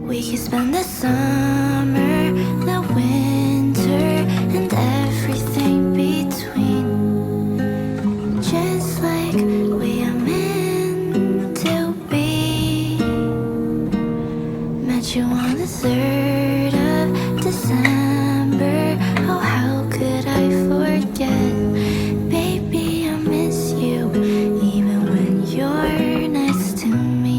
We could spend the summer, the winter, and everything between. Just like we are meant to be. Met you on the 3rd of December. Oh, how could I forget? Baby, I miss you, even when you're next to me.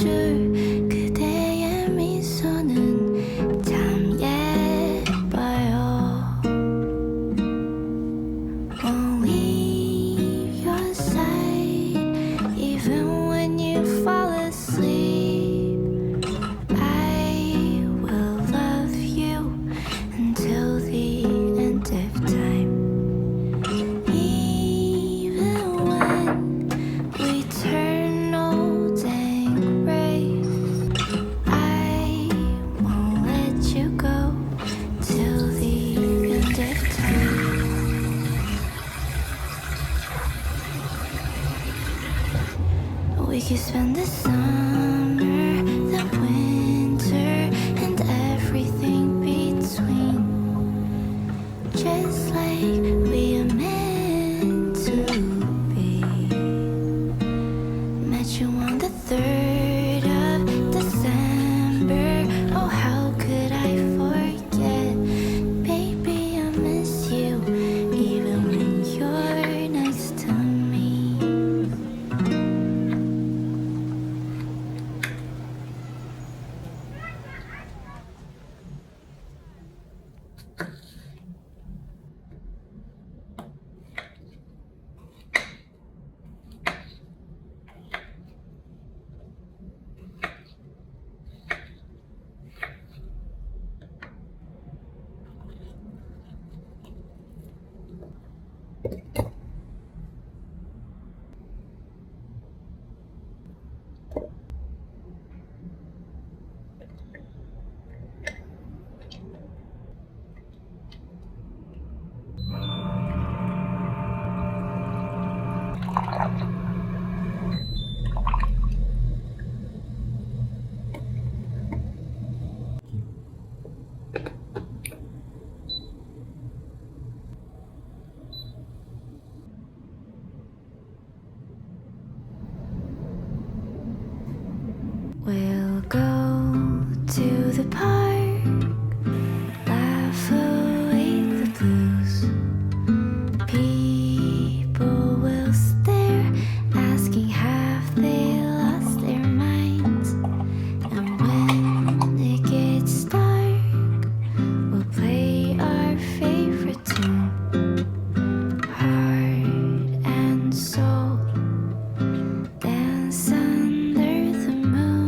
줄 그대의 미소는 참 예뻐요. Won't leave your side even when you fall asleep. I will love you until the end of time. Even when we turn old and gray, I won't let you go till the end of time. We could spend the summer, the winter, and everything between, just like we are meant to be. Met you on the 3rd of December. Oh, how could I forget? Baby, I miss you even when you're next to me. We'll go to the park, laugh away the blues. People will stare, asking have they lost their minds. And when it gets dark, we'll play our favorite tune, heart and soul. Dance under the moon.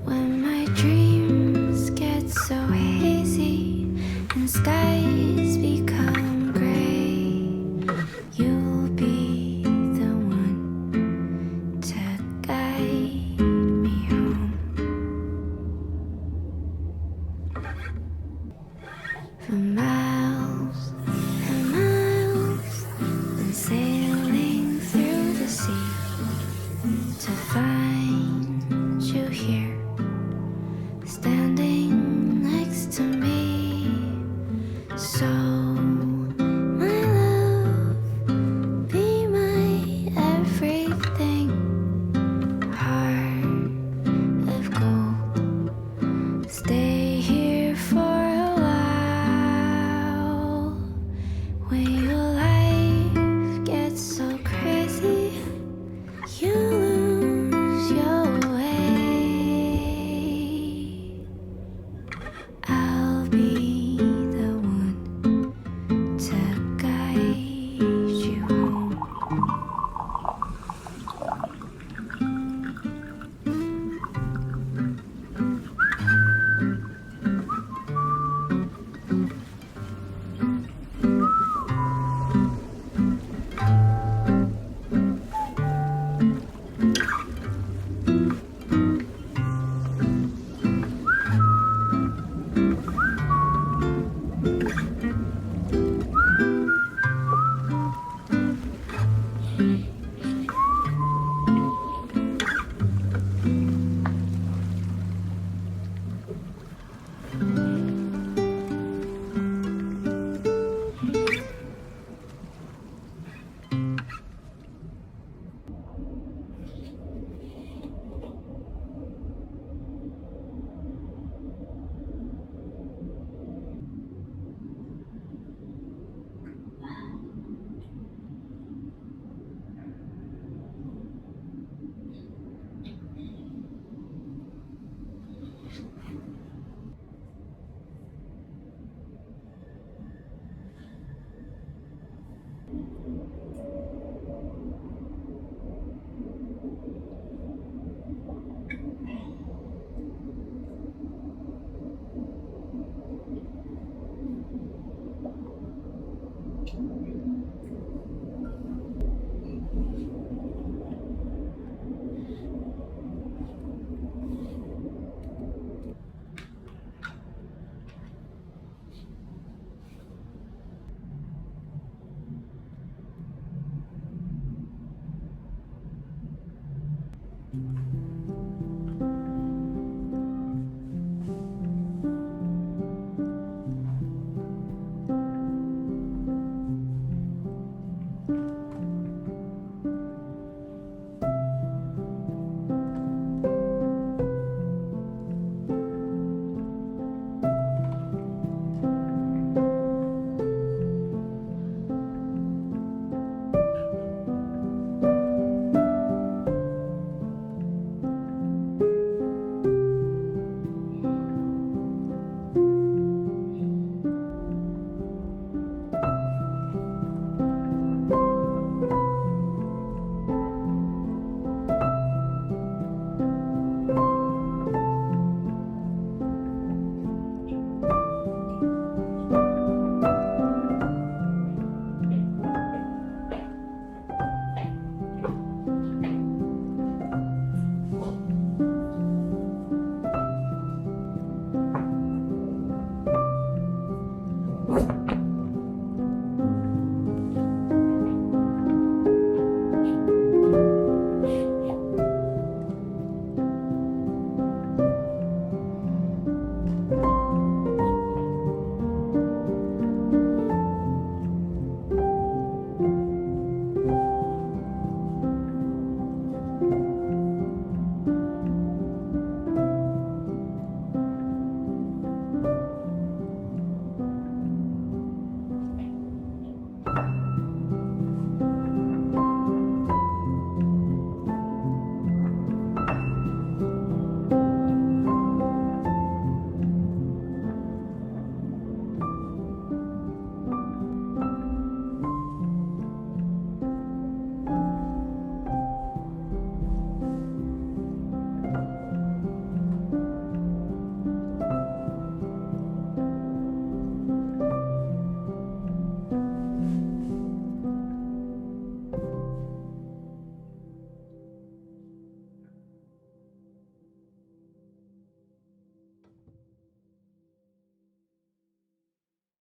When my dreams get so hazy and skies become gray, you'll be the one to guide me home. For miles and miles, and sailing through the sea to find